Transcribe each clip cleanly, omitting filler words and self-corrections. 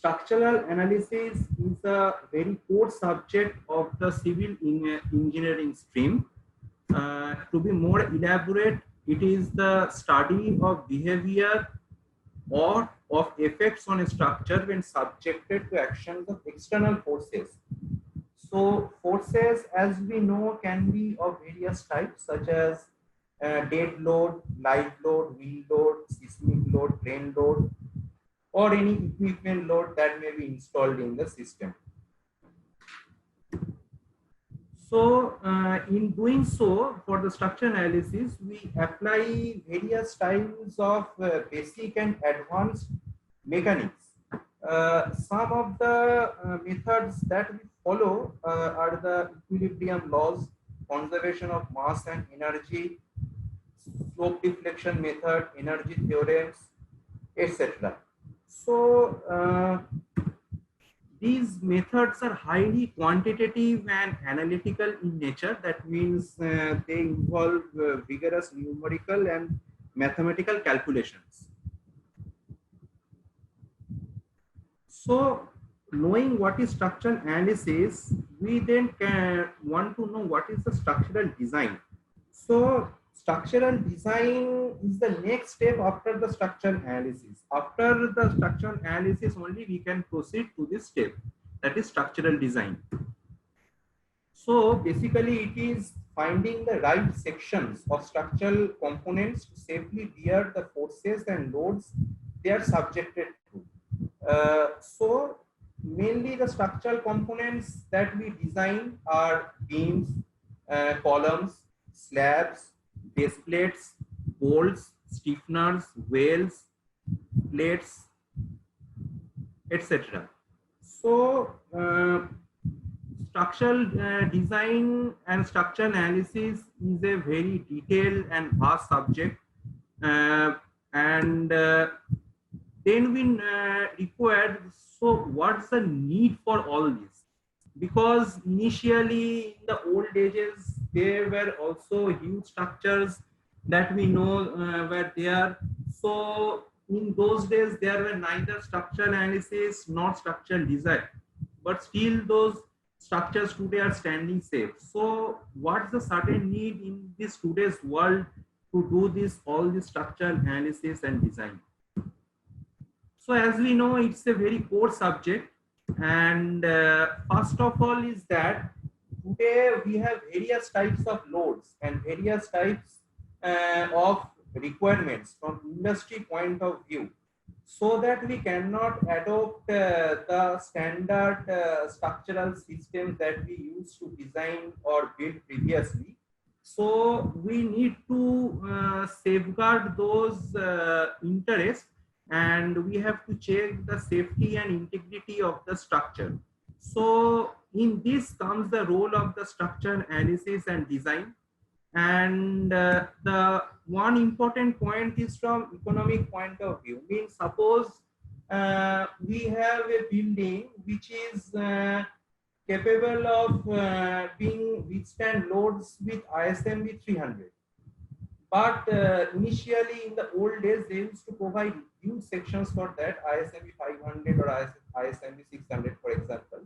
structural analysis is a very core subject of the civil engineering stream. To be more elaborate, it is the study of behavior or of effects on a structure when subjected to actions of external forces. So forces, as we know, can be of various types, such as dead load, live load, wheel load, seismic load, plane load, or any equipment load that may be installed in the system. So in doing so, for the structure analysis, we apply various types of basic and advanced mechanics. Some of the methods that we follow are the equilibrium laws, conservation of mass and energy, slope deflection method, energy theorems, etc. So these methods are highly quantitative and analytical in nature. That means they involve vigorous numerical and mathematical calculations. So knowing what is structural analysis, we then want to know what is the structural design. So structural design is the next step after the structural analysis. After the structural analysis only we can proceed to this step, that is structural design. So basically it is finding the right sections of structural components to safely bear the forces and loads they are subjected to. So mainly the structural components that we design are beams, columns, slabs, base plates, bolts, stiffeners, wales, plates, etc. So structural design and structural analysis is a very detailed and vast subject, and then we required, so what's the need for all this? Because initially in the old ages there were also huge structures that we know were there. So in those days there were neither structural analysis nor structural design, but still those structures today are standing safe. So what's the certain need in this today's world to do this, all this structural analysis and design? So as we know, it's a very core subject, and first of all is that today we have various types of loads and various types of requirements from industry point of view, so that we cannot adopt the standard structural systems that we used to design or build previously. So we need to safeguard those interests, and we have to check the safety and integrity of the structure. So in this comes the role of the structure analysis and design. And the one important point is from economic point of view. Means suppose we have a building which is capable of being withstand loads with ISMB 300. But initially in the old days, they used to provide huge sections for that, ISMB 500 or ISMB 600, for example.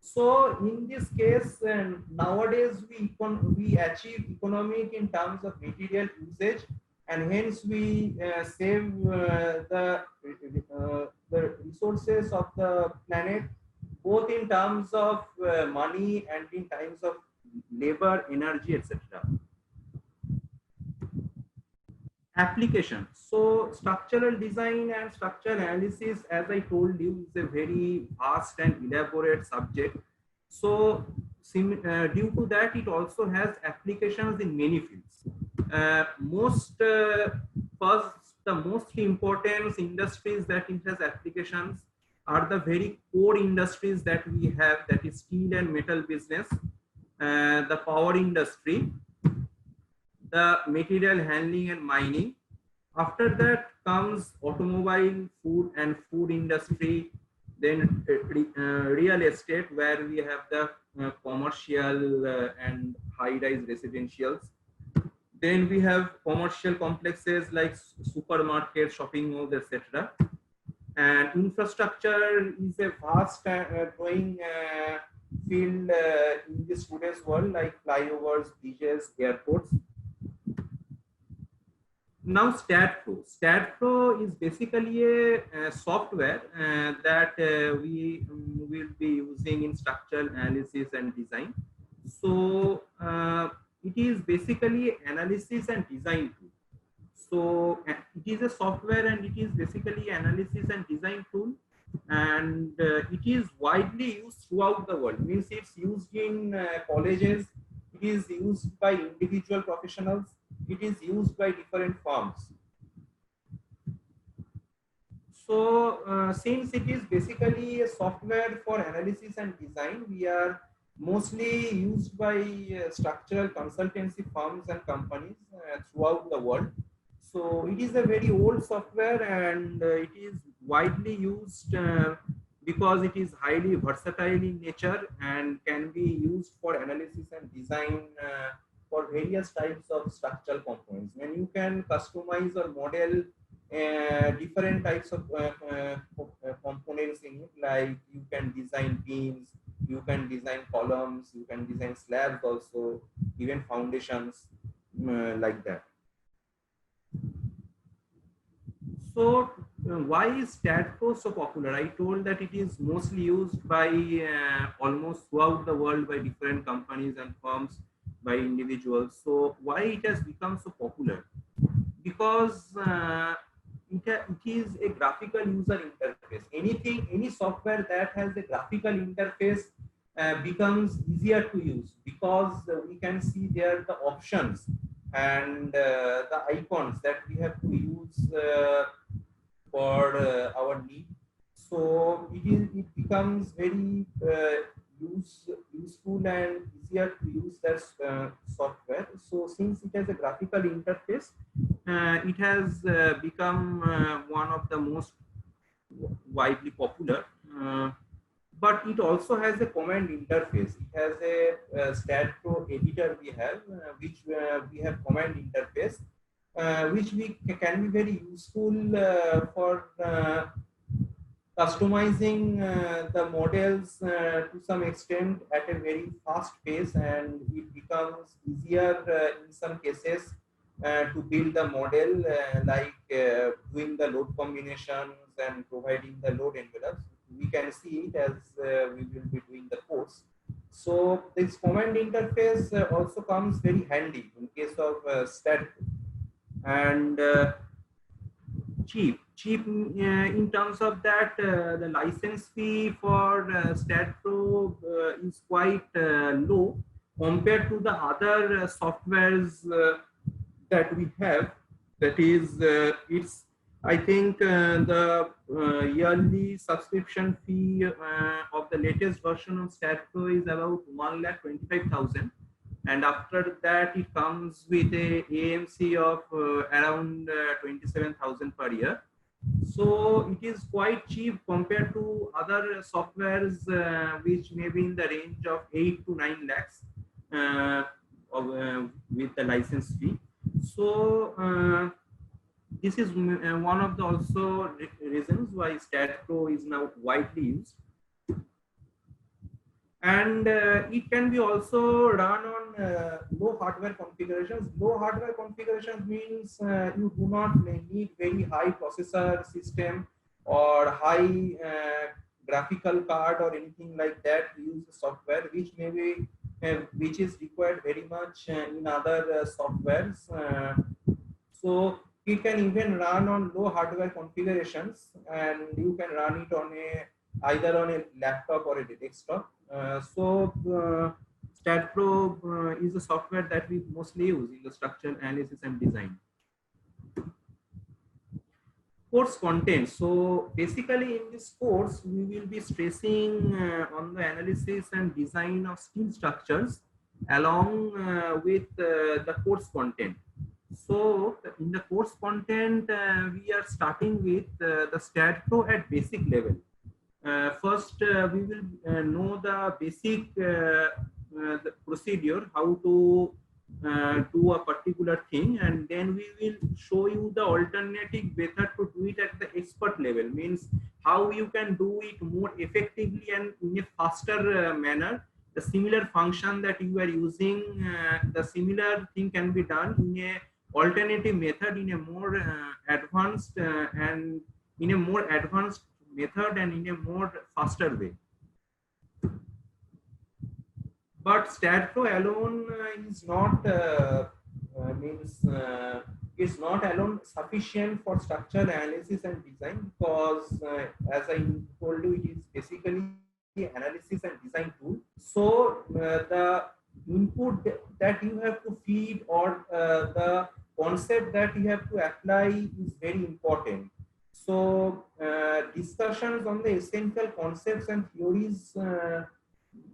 So in this case, nowadays we achieve economic in terms of material usage, and hence we save the resources of the planet, both in terms of money and in terms of labor, energy, etc. Application. So structural design and structural analysis, as I told you, is a very vast and elaborate subject. So due to that, it also has applications in many fields. The most important industries that it has applications are the very core industries that we have, that is steel and metal business, the power industry, the material handling and mining. After that comes automobile, food and food industry, then real estate, where we have the commercial and high-rise residentials. Then we have commercial complexes like supermarkets, shopping malls, etc. And infrastructure is a vast growing field in this today's world, like flyovers, bridges, airports. Now StatPro is basically a software that we will be using in structural analysis and design. So it is basically analysis and design tool. So it is a software and it is basically analysis and design tool, and it is widely used throughout the world. Means it's used in colleges, it is used by individual professionals, it is used by different firms. So since it is basically a software for analysis and design, we are mostly used by structural consultancy firms and companies throughout the world. So it is a very old software, and it is widely used because it is highly versatile in nature and can be used for analysis and design for various types of structural components. When you can customize or model different types of components in it, like you can design beams, you can design columns, you can design slabs also, even foundations, like that. So why is StatPro so popular? I told that it is mostly used by almost throughout the world by different companies and firms, by individuals. So why it has become so popular? Because it is a graphical user interface. Any software that has a graphical interface becomes easier to use, because we can see there the options and the icons that we have to use for our need. So it becomes very useful and easier to use that software. So since it has a graphical interface, it has become one of the most widely popular. But it also has a command interface. It has a StatPro editor we have, which we have command interface, which can be very useful for customizing the models to some extent at a very fast pace, and it becomes easier in some cases to build the model, like doing the load combinations and providing the load envelopes. We can see it as we will be doing the course. So this command interface also comes very handy in case of StatPro. And cheap in terms of that the license fee for StatPro is quite low compared to the other softwares that we have. That is it's I think the yearly subscription fee of the latest version of StatPro is about 1,25,000, and after that it comes with a AMC of around 27,000 per year. So it is quite cheap compared to other softwares which may be in the range of 8 to 9 lakhs with the license fee. So this is one of the also reasons why StatPro is now widely used. And it can be also run on low hardware configurations. Low hardware configurations means you do not need very high processor system or high graphical card or anything like that to use the software, which may be which is required very much in other softwares. So it can even run on low hardware configurations, and you can run it on either on a laptop or a desktop. StatPro is a software that we mostly use in the structural analysis and design. Course content. So basically in this course, we will be stressing on the analysis and design of steel structures along with the course content. So in the course content, we are starting with the StatPro at basic level. First, we will know the basic the procedure, how to do a particular thing, and then we will show you the alternative method to do it at the expert level. Means how you can do it more effectively and in a faster manner. The similar function that you are using, the similar thing can be done in a alternative method, in a more advanced and in a more advanced method and in a more faster way. But StatPro alone is not means is not alone sufficient for structural analysis and design, because as I told you, it is basically analysis and design tool. So the input that you have to feed, or the concept that you have to apply is very important. So discussions on the essential concepts and theories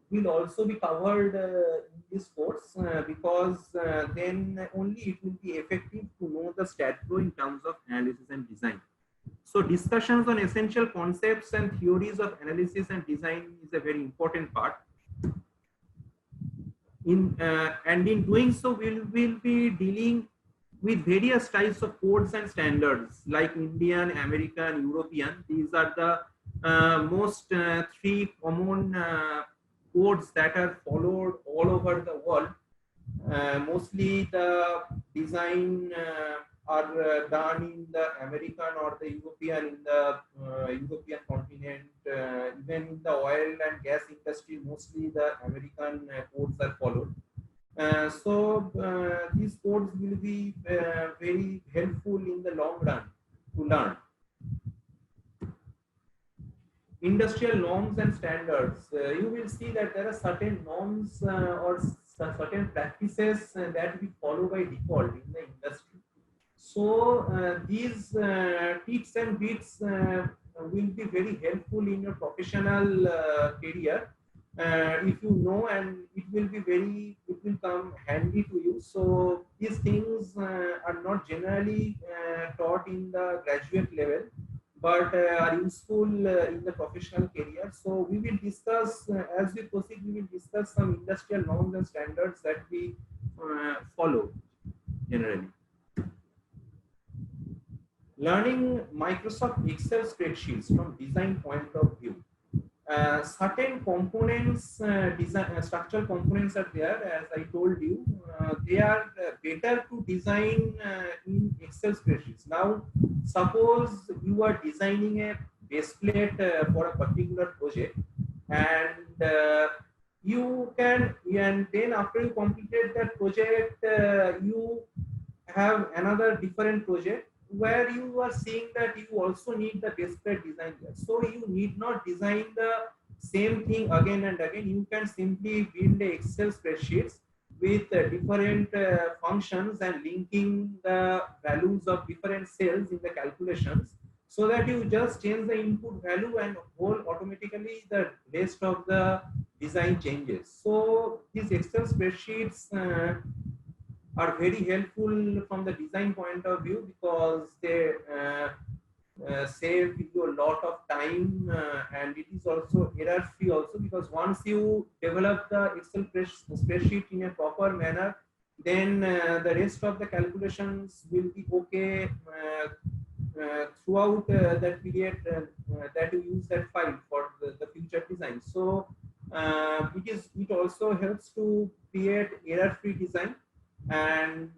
will also be covered in this course, because then only it will be effective to know the StatPro in terms of analysis and design. So discussions on essential concepts and theories of analysis and design is a very important part. And in doing so, we will be dealing with various types of codes and standards like Indian, American, European. These are the most three common codes that are followed all over the world. Mostly the design are done in the American or the European, in the European continent. Even in the oil and gas industry, mostly the American codes are followed. So these codes will be very helpful in the long run to learn. Industrial norms and standards. You will see that there are certain norms or certain practices that we follow by default in the industry. So these tips and bits will be very helpful in your professional career. If you know, and it will come handy to you. So these things are not generally taught in the graduate level, but are useful in the professional career. So we will discuss, as we proceed, we will discuss some industrial norms and standards that we follow generally. Learning Microsoft Excel spreadsheets from design point of view. Certain components, structural components are there, as I told you. They are better to design in Excel spreadsheets. Now, suppose you are designing a base plate for a particular project, and you can, and then after you completed that project, you have another different project where you are seeing that you also need the base plate design there. So you need not design the same thing again and again. You can simply build the Excel spreadsheets with different functions and linking the values of different cells in the calculations, so that you just change the input value and whole automatically the rest of the design changes. So these Excel spreadsheets are very helpful from the design point of view, because they save you a lot of time, and it is also error free also, because once you develop the Excel spreadsheet in a proper manner, then the rest of the calculations will be okay throughout that period that you use that file for the future design. So it also helps to create error free design. And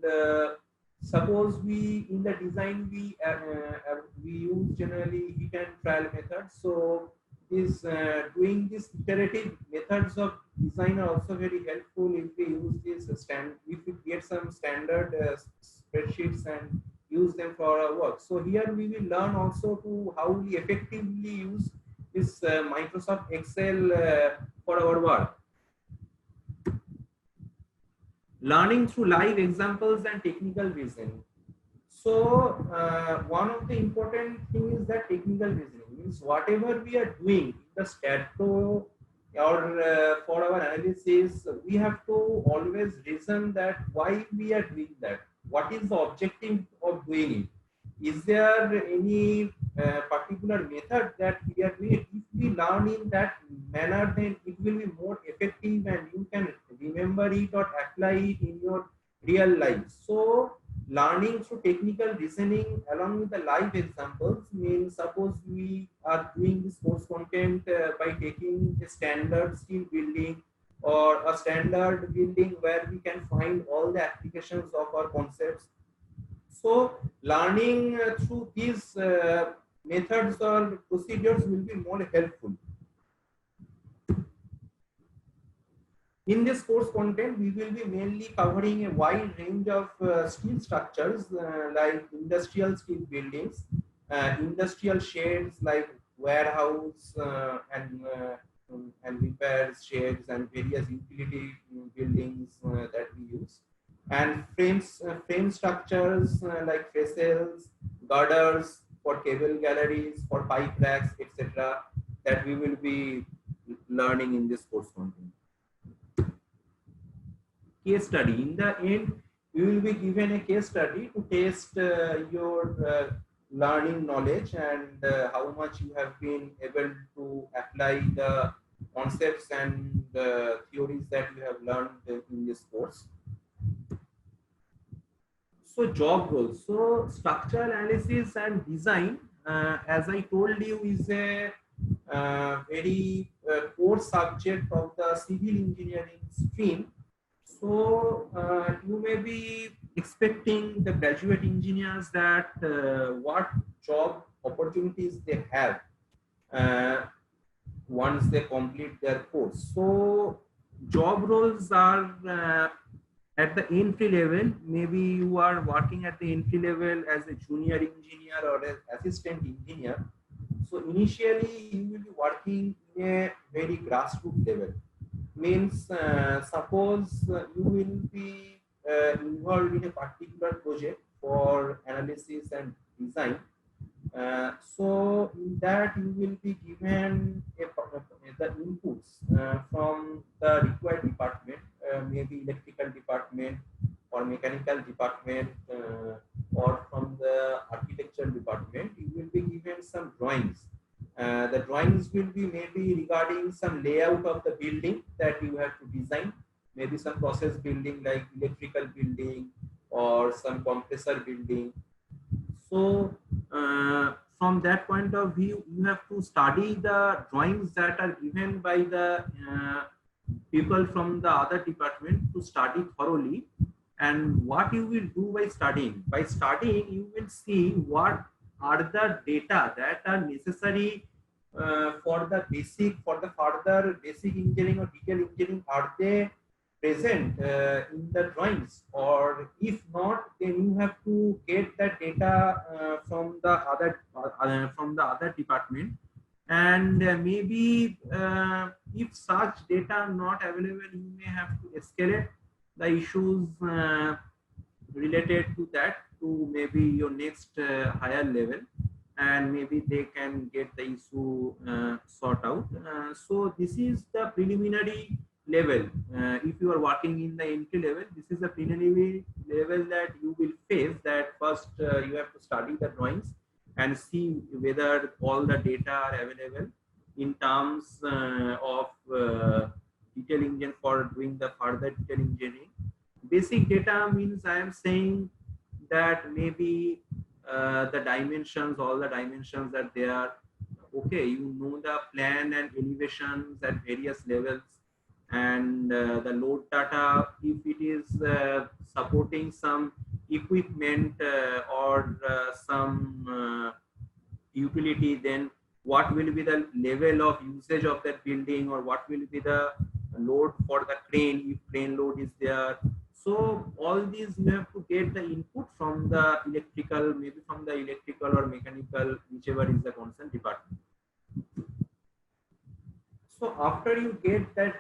suppose we in the design we use generally hit and trial methods. So this doing this iterative methods of design are also very helpful if we use this if we get some standard spreadsheets and use them for our work. So here we will learn also to how we effectively use this Microsoft Excel for our work. Learning through live examples and technical reasoning. So one of the important things is that technical reasoning means whatever we are doing in the StatPro or for our analysis, we have to always reason that why we are doing that. What is the objective of doing it? Is there any particular method that we are doing it? If we learn in that manner, then it will be more effective and you can remember it or apply it in your real life. So learning through technical reasoning along with the live examples means, suppose we are doing this course content by taking a standard steel building or a standard building where we can find all the applications of our concepts. So learning through these methods or procedures will be more helpful. In this course content, we will be mainly covering a wide range of steel structures like industrial steel buildings, industrial sheds like warehouse and repair sheds and various utility buildings that we use, and frame structures like facades, girders for cable galleries, for pipe racks, etc. that we will be learning in this course content. Case study. In the end, you will be given a case study to test your learning knowledge and how much you have been able to apply the concepts and theories that you have learned in this course. So job roles. So structural analysis and design, as I told you, is a very core subject of the civil engineering stream. So you may be expecting the graduate engineers that what job opportunities they have uh, once they complete their course. So job roles are at the entry level. Maybe you are working at the entry level as a junior engineer or as assistant engineer. So initially you will be working in a very grassroots level. Means suppose you will be involved in a particular project for analysis and design. So in that you will be given the inputs from the required department, maybe electrical department or mechanical department or from the architecture department. You will be given some drawings. The drawings will be maybe regarding some layout of the building that you have to design, maybe some process building like electrical building or some compressor building. So from that point of view, you have to study the drawings that are given by the people from the other department to study thoroughly. And what you will do by studying, you will see what are the data that are necessary for the further basic engineering or detail engineering. Are they present in the drawings, or if not, then you have to get that data from the other department. And maybe if such data are not available, you may have to escalate the issues related to that to maybe your next higher level, and maybe they can get the issue sort out. So this is the preliminary level. If you are working in the entry level, this is the preliminary level that you will face. That first you have to study the drawings and see whether all the data are available in terms of detail engine for doing the further detail engineering. Basic data means I am saying that maybe the dimensions, all the dimensions that they are okay. You know the plan and elevations at various levels, and the load data, if it is supporting some equipment or some utility, then what will be the level of usage of that building, or what will be the load for the crane if crane load is there. So all these you have to get the input from the electrical, maybe from the electrical or mechanical, whichever is the concerned department. So after you get that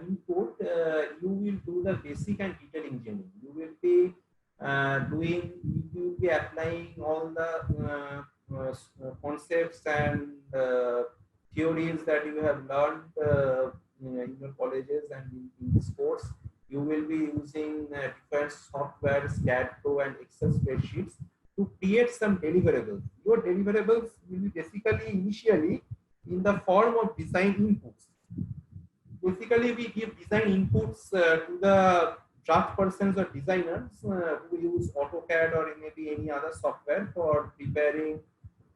input, you will do the basic and detail engineering. You will be you will be applying all the concepts and theories that you have learned in your colleges and in this course. You will be using different software, CAD Pro and Excel spreadsheets to create some deliverables. Your deliverables will be basically initially in the form of design inputs. Basically, we give design inputs to the draft persons or designers who use AutoCAD or maybe any other software for preparing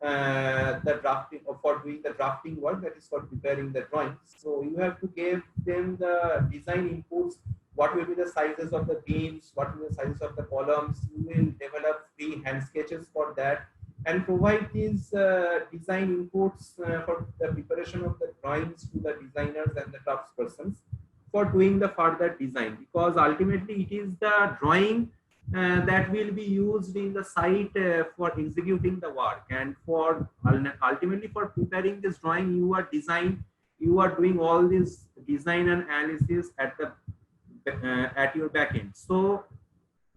the drafting or for doing the drafting work, that is for preparing the drawings. So you have to give them the design inputs, what will be the sizes of the beams, what will be the sizes of the columns. You will develop free hand sketches for that and provide these design inputs for the preparation of the drawings to the designers and the craftspersons for doing the further design, because ultimately it is the drawing that will be used in the site for executing the work, and for ultimately for preparing this drawing you are doing all this design and analysis at your back end. So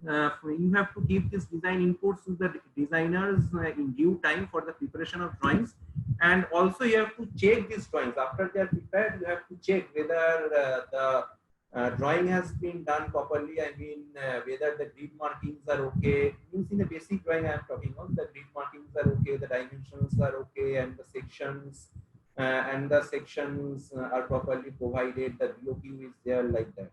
you have to give this design inputs to the designers in due time for the preparation of drawings, and also you have to check these drawings after they are prepared. You have to check whether the drawing has been done properly. I mean, whether the grid markings are okay. Means in the basic drawing I am talking about, the grid markings are okay, the dimensions are okay, and the sections are properly provided. The BOQ is there, like that.